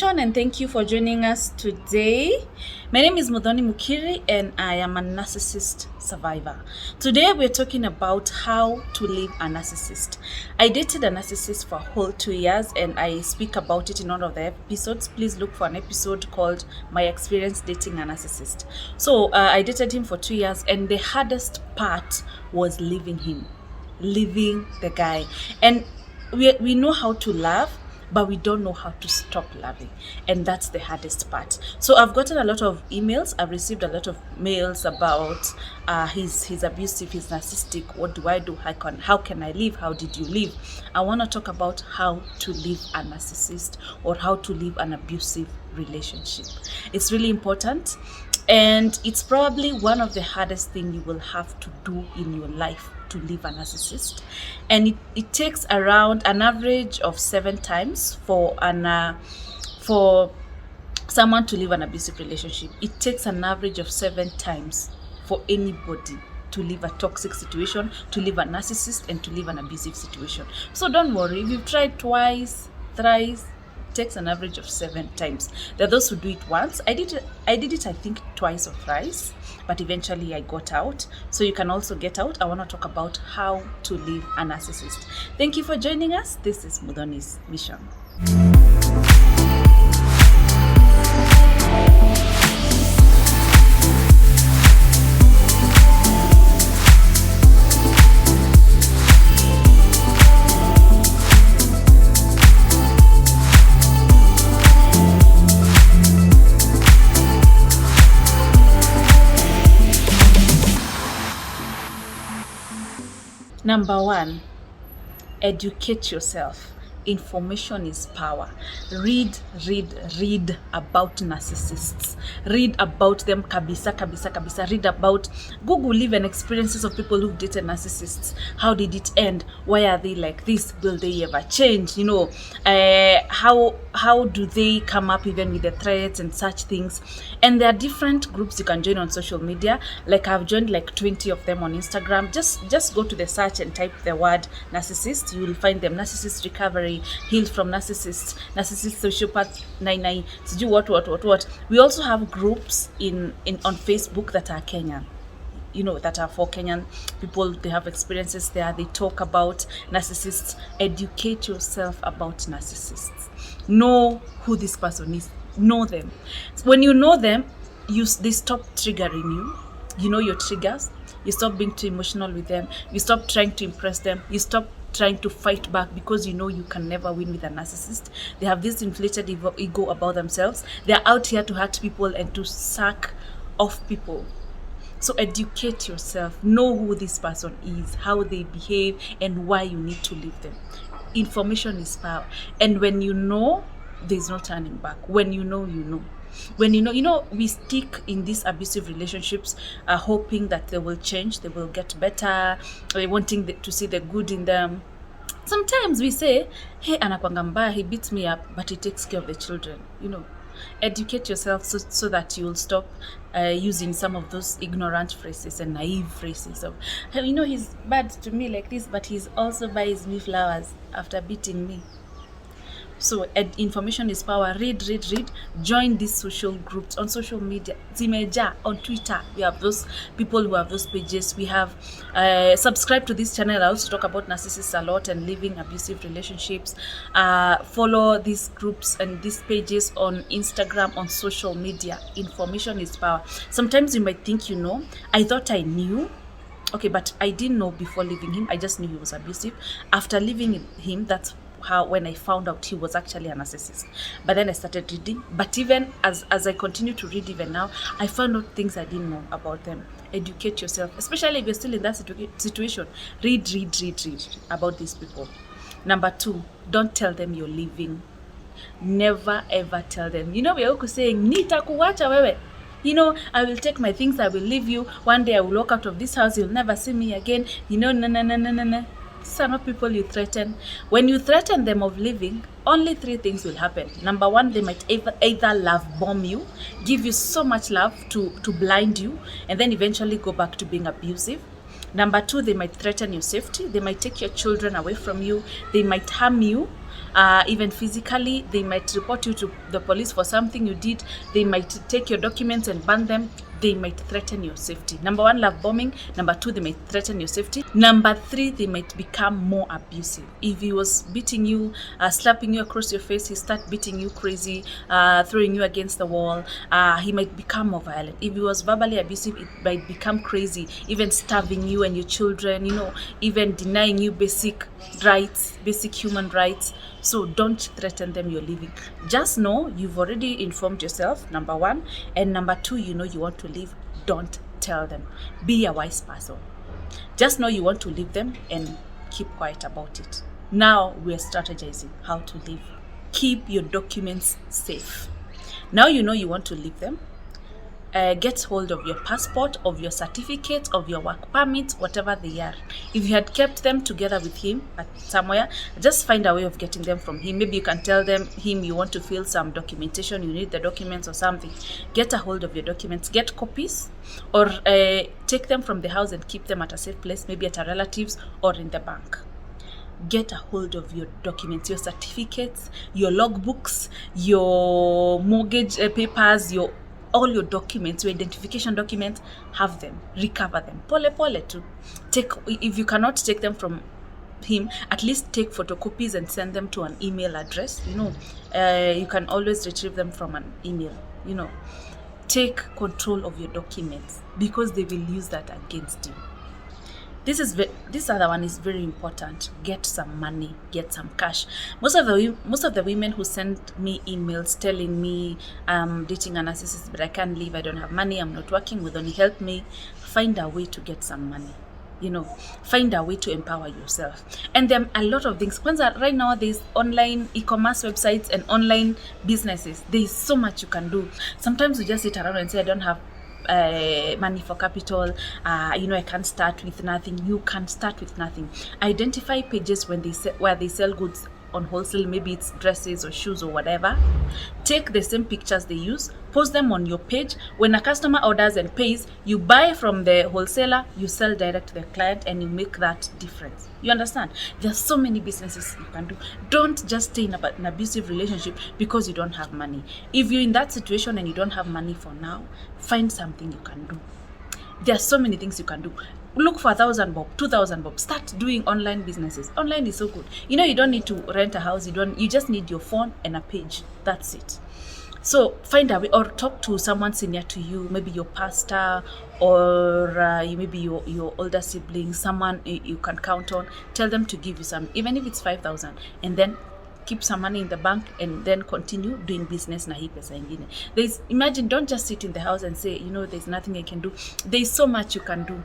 And thank you for joining us today. My name is Mudhoni Mukiri and I am a narcissist survivor. Today we're talking about how to leave a narcissist. I dated a narcissist for a whole 2 years and I speak about it in one of the episodes. Please look for an episode called My Experience Dating a Narcissist. So I dated him for 2 years and the hardest part was leaving the guy. And we know how to love, but we don't know how to stop loving, and that's the hardest part. So I've gotten a lot of emails, I've received a lot of mails about he's abusive, he's narcissistic, what do I do, how can I leave, how did you leave? I want to talk about how to leave a narcissist or how to leave an abusive relationship. It's really important, and it's probably one of the hardest things you will have to do in your life, to leave a narcissist. And it takes around an average of 7 times for someone to leave an abusive relationship. It takes an average of 7 times for anybody to leave a toxic situation, to leave a narcissist, and to leave an abusive situation. So don't worry, if you've tried twice, thrice, it takes an average of 7 times. There are those who do it once. I did it I think twice or thrice, but eventually I got out. So you can also get out. I want to talk about how to leave a narcissist. Thank you for joining us. This is Mudhoni's Mission. Number 1, educate yourself. Information is power. Read about narcissists. Read about them, kabisa. Read about, Google even experiences of people who've dated narcissists. How did it end? Why are they like this? Will they ever change? How do they come up even with the threats and such things? And there are different groups you can join on social media. Like I've joined like 20 of them on Instagram. Just go to the search and type the word narcissist. You will find them. Narcissist recovery, healed from narcissist sociopath 99, what. We also have groups in on Facebook that are Kenyan, that are for Kenyan people. They have experiences there. They talk about narcissists. Educate yourself about narcissists. Know who this person is. Know them. When you know them, they stop triggering you. You know your triggers. You stop being too emotional with them. You stop trying to impress them. You stop trying to fight back, because you know you can never win with a narcissist. They have this inflated ego about themselves. They're out here to hurt people and to suck off people. So educate yourself. Know who this person is, how they behave, and why you need to leave them. Information is power. And when you know, there's no turning back. When you know, you know. When we stick in these abusive relationships, hoping that they will change, they will get better, wanting to see the good in them. Sometimes we say, hey, anakwanga mbaya, he beats me up, but he takes care of the children. Educate yourself so that you will stop using some of those ignorant phrases and naive phrases of, he's bad to me like this, but he's also buys me flowers after beating me. So information is power. Read. Join these social groups on social media. Zimeja on Twitter. We have those people who have those pages. We have subscribe to this channel. I also talk about narcissists a lot and living abusive relationships. Follow these groups and these pages on Instagram, on social media. Information is power. Sometimes you might think I thought I knew. Okay, but I didn't know before leaving him. I just knew he was abusive. After leaving him, that's when I found out he was actually a narcissist. But then I started reading. But even as I continue to read even now, I found out things I didn't know about them. Educate yourself, especially if you're still in that situation. Read about these people. Number 2, don't tell them you're leaving. Never ever tell them. We're all saying, nitakuwacha wewe. I will take my things, I will leave you. One day I will walk out of this house, you'll never see me again. No. These are not people you threaten. When you threaten them of leaving, only 3 things will happen. Number 1, they might either love bomb you, give you so much love to blind you, and then eventually go back to being abusive. Number 2, they might threaten your safety. They might take your children away from you. They might harm you. even physically. They might report you to the police for something you did. They might take your documents and burn them. They might threaten your safety. Number one, love bombing. Number two, they might threaten your safety. Number three, they might become more abusive. If he was beating you, slapping you across your face, he start beating you crazy, throwing you against the wall. He might become more violent. If he was verbally abusive, it might become crazy, even starving you and your children, even denying you basic rights, basic human rights. So don't threaten them you're leaving. Just know you've already informed yourself, number one, and number two, you want to leave. Don't tell them. Be a wise person. Just know you want to leave them and keep quiet about it. Now we're strategizing how to leave. Keep your documents safe. Now you know you want to leave them. Get hold of your passport, of your certificate, of your work permit, whatever they are. If you had kept them together with him at somewhere, just find a way of getting them from him. Maybe you can tell him you want to fill some documentation, you need the documents or something. Get a hold of your documents, get copies, or take them from the house and keep them at a safe place, maybe at a relative's or in the bank. Get a hold of your documents, your certificates, your logbooks, your mortgage papers, all your documents, your identification documents. Have them, recover them. Pole too. If you cannot take them from him, at least take photocopies and send them to an email address. You can always retrieve them from an email. Take control of your documents, because they will use that against you. This other one is very important. Get some money, get some cash. Most of the women who send me emails telling me I'm dating a narcissist, but I can't leave, I don't have money, I'm not working, will only help me. Find a way to get some money. Find a way to empower yourself. And there are a lot of things. Right now, there's online e-commerce websites and online businesses. There's so much you can do. Sometimes you just sit around and say, I don't have money for capital, I can't start with nothing. You can start with nothing. Identify pages where they sell goods on wholesale, maybe it's dresses or shoes or whatever. Take the same pictures they use, post them on your page. When a customer orders and pays, you buy from the wholesaler, you sell direct to the client, and you make that difference. You understand? There's so many businesses you can do. Don't just stay in an abusive relationship because you don't have money. If you're in that situation and you don't have money for now, find something you can do. There are so many things you can do. Look for 1,000 bob, 2,000 bob. Start doing online businesses. Online is so good. You don't need to rent a house. You just need your phone and a page. That's it. So find a way, or talk to someone senior to you, maybe your pastor, or maybe your older sibling, someone you can count on. Tell them to give you some, even if it's 5,000, and then keep some money in the bank and then continue doing business na hii pesa ingine. Imagine, don't just sit in the house and say, there's nothing I can do. There's so much you can do.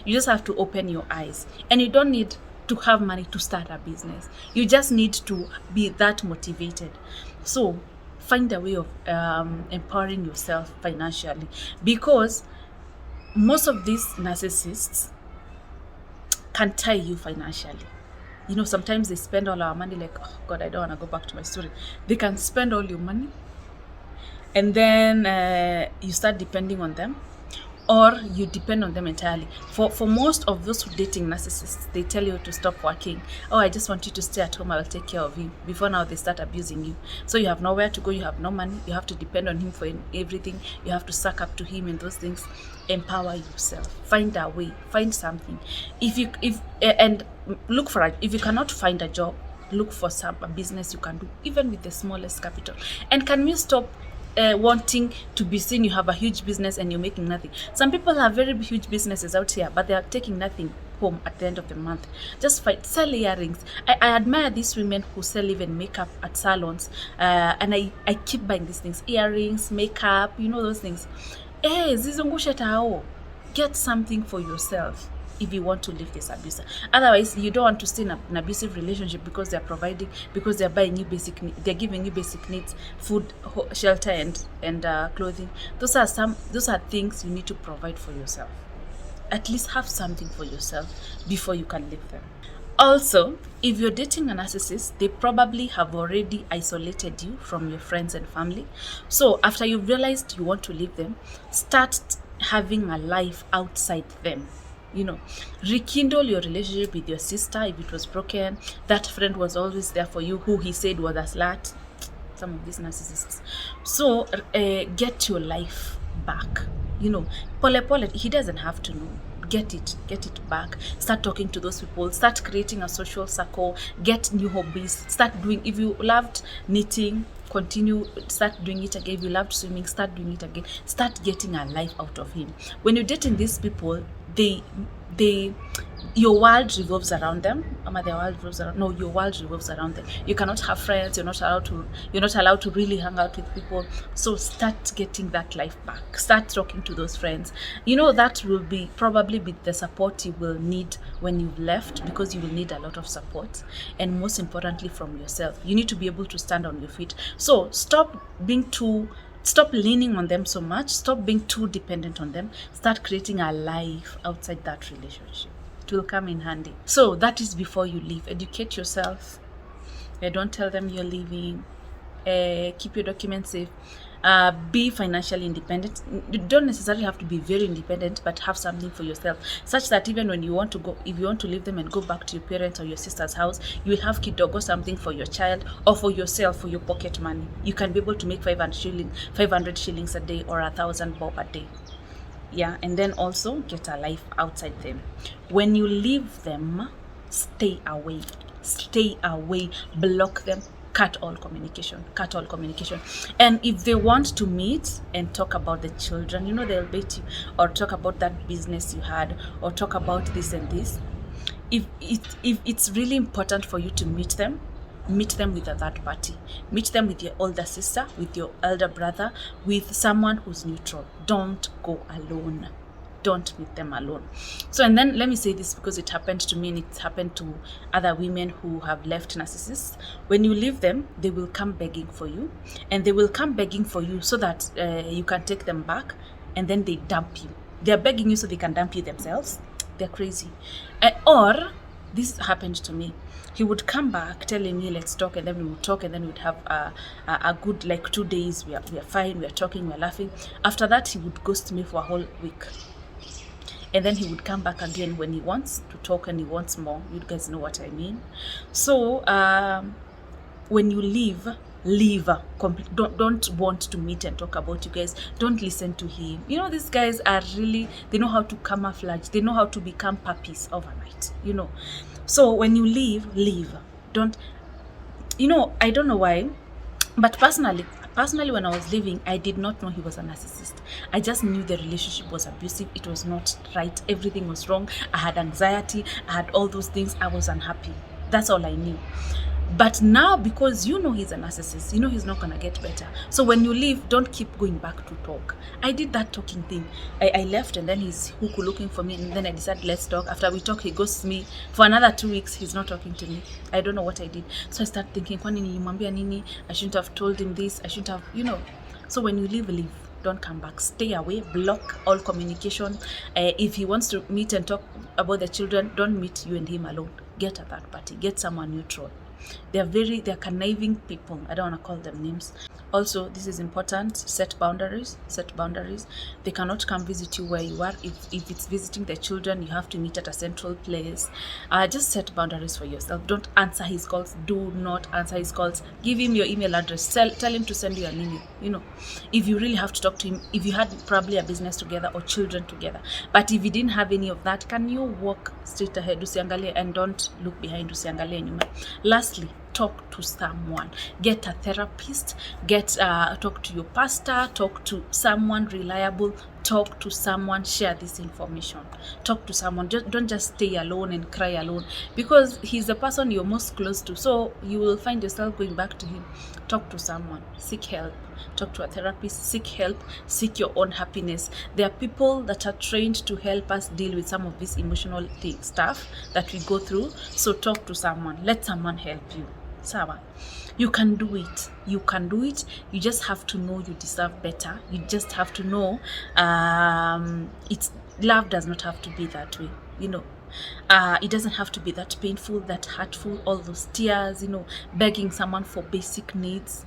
You just have to open your eyes, and you don't need to have money to start a business. You just need to be that motivated. So find a way of empowering yourself financially, because most of these narcissists can tie you financially. Sometimes they spend all our money, like, oh God, I don't want to go back to my story. They can spend all your money, and then you start depending on them, or you depend on them entirely. For most of those who dating narcissists, they tell you to stop working. Oh, I just want you to stay at home, I will take care of you. Before now, they start abusing you. So you have nowhere to go, you have no money, you have to depend on him for everything, you have to suck up to him and those things. Empower yourself. Find a way, find something. And look for it. If you cannot find a job, look for a business you can do, even with the smallest capital. And can we stop wanting to be seen you have a huge business and you're making nothing? Some people have very huge businesses out here, but they are taking nothing home at the end of the month. Just sell earrings. I admire these women who sell even makeup at salons, and I keep buying these things, earrings, makeup, those things. Zizungushe tao. Get something for yourself if you want to leave this abuser. Otherwise, you don't want to stay in an abusive relationship because they're providing, because they're buying you they're giving you basic needs, food, shelter, and clothing. Those are things you need to provide for yourself. At least have something for yourself before you can leave them. Also, if you're dating a narcissist, they probably have already isolated you from your friends and family. So after you've realized you want to leave them, start having a life outside them. Rekindle your relationship with your sister if it was broken. That friend was always there for you, who he said was a slut. Some of these narcissists. So get your life back. Pole pole, he doesn't have to know. Get it back. Start talking to those people. Start creating a social circle. Get new hobbies. Start doing, if you loved knitting, continue, start doing it again. If you loved swimming, start doing it again. Start getting a life out of him. When you're dating these people, your world revolves around them. Your world revolves around them. You cannot have friends. You're not allowed to really hang out with people. So start getting that life back. Start talking to those friends. That will probably be the support you will need when you've left, because you will need a lot of support, and most importantly from yourself. You need to be able to stand on your feet. So stop leaning on them so much. Stop being too dependent on them. Start creating a life outside that relationship. It will come in handy. So that is before you leave. Educate yourself. Don't tell them you're leaving. Keep your documents safe. Be financially independent. You don't necessarily have to be very independent, but have something for yourself, such that even when you want to go, if you want to leave them and go back to your parents or your sister's house, you will have kidogo, something for your child or for yourself, for your pocket money. You can be able to make 500 shillings a day or 1,000 bob a day. Yeah, and then also get a life outside them. When you leave them, stay away. Block them. Cut all communication. And if they want to meet and talk about the children, they'll bait you, or talk about that business you had, or talk about this and this. If it's really important for you to meet them with a third party. Meet them with your older sister, with your elder brother, with someone who's neutral. Don't go alone. Don't meet them alone. So, and then let me say this, because it happened to me and it's happened to other women who have left narcissists. When you leave them, they will come begging for you, and they will come begging for you so that you can take them back, and then they dump you. They're begging you so they can dump you themselves. They're crazy. Or this happened to me. He would come back telling me, let's talk, and then we would talk, and then we would have a good 2 days. We are fine, we are talking, we are laughing. After that, he would ghost me for a whole week. And then he would come back again when he wants to talk and he wants more. You guys know what I mean. So when you leave. Don't want to meet and talk about you guys. Don't listen to him. These guys are really, they know how to camouflage. They know how to become puppies overnight. So when you leave. Don't. I don't know why, but personally, when I was leaving, I did not know he was a narcissist. I just knew the relationship was abusive. It was not right. Everything was wrong. I had anxiety. I had all those things. I was unhappy. That's all I knew. But now, because he's a narcissist, he's not going to get better. So when you leave, don't keep going back to talk. I did that talking thing. I left, and then he's looking for me, and then I decided, let's talk. After we talk, he ghosts me. For another 2 weeks, he's not talking to me. I don't know what I did. So I start thinking, I shouldn't have told him this. I shouldn't have, So when you leave. Don't come back. Stay away. Block all communication. If he wants to meet and talk about the children, don't meet you and him alone. Get a third party. Get someone neutral. They're conniving people. I don't want to call them names. Also, this is important. Set boundaries. They cannot come visit you where you are. If it's visiting the children, you have to meet at a central place. Just set boundaries for yourself. Don't answer his calls. Do not answer his calls. Give him your email address. Tell him to send you an email. If you really have to talk to him, if you had probably a business together or children together. But if you didn't have any of that, can you walk straight ahead, usiangalie, and don't look behind, usiangalie nyuma. Lastly, talk to someone. Get a therapist. Talk to your pastor. Talk to someone reliable. Talk to someone. Share this information. Talk to someone. Don't just stay alone and cry alone, because he's the person you're most close to. So you will find yourself going back to him. Talk to someone. Seek help. Talk to a therapist. Seek help. Seek your own happiness. There are people that are trained to help us deal with some of this emotional stuff that we go through. So talk to someone. Let someone help you. Sawa. You can do it. You just have to know you deserve better. You just have to know love does not have to be that way. It doesn't have to be that painful, that hurtful, all those tears, begging someone for basic needs.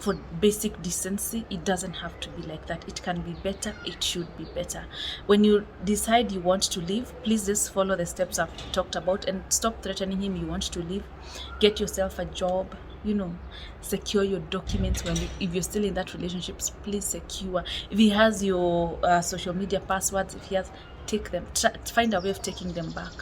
for basic decency. It doesn't have to be like that. It can be better. It should be better. When you decide you want to leave, please just follow the steps I've talked about and stop threatening him. You want to leave, get yourself a job, secure your documents. If you're still in that relationship, please secure. If he has your social media passwords, if he has, take them. Find a way of taking them back,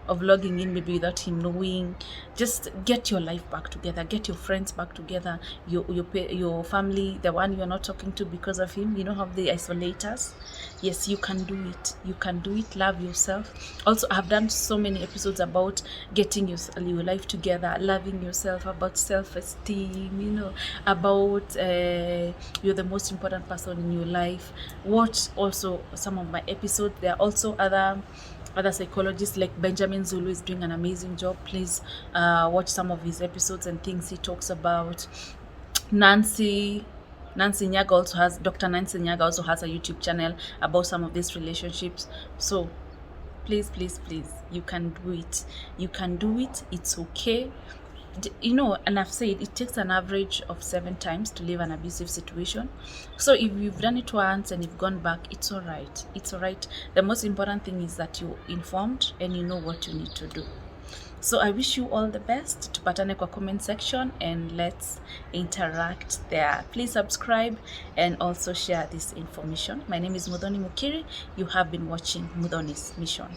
of logging in maybe without him knowing. Just get your life back together, get your friends back together, your family, the one you're not talking to because of him. Have the isolators. Yes, you can do it. You can do it. Love yourself. Also, I've done so many episodes about getting your life together, loving yourself, about self-esteem, about you're the most important person in your life. Watch also some of my episodes. There are also other psychologists like Benjamin Zulu is doing an amazing job. Please watch some of his episodes and things he talks about. Nancy Nyaga also has, Dr. Nancy Nyaga also has a YouTube channel about some of these relationships. So please, you can do it. You can do it. It's okay. And I've said it takes an average of 7 times to leave an abusive situation. So if you've done it once and you've gone back, it's all right. It's all right. The most important thing is that you're informed and you know what you need to do. So I wish you all the best. Tupatane kwa comment section and let's interact there. Please subscribe and also share this information. My name is Muthoni Mukiri. You have been watching Muthoni's Mission.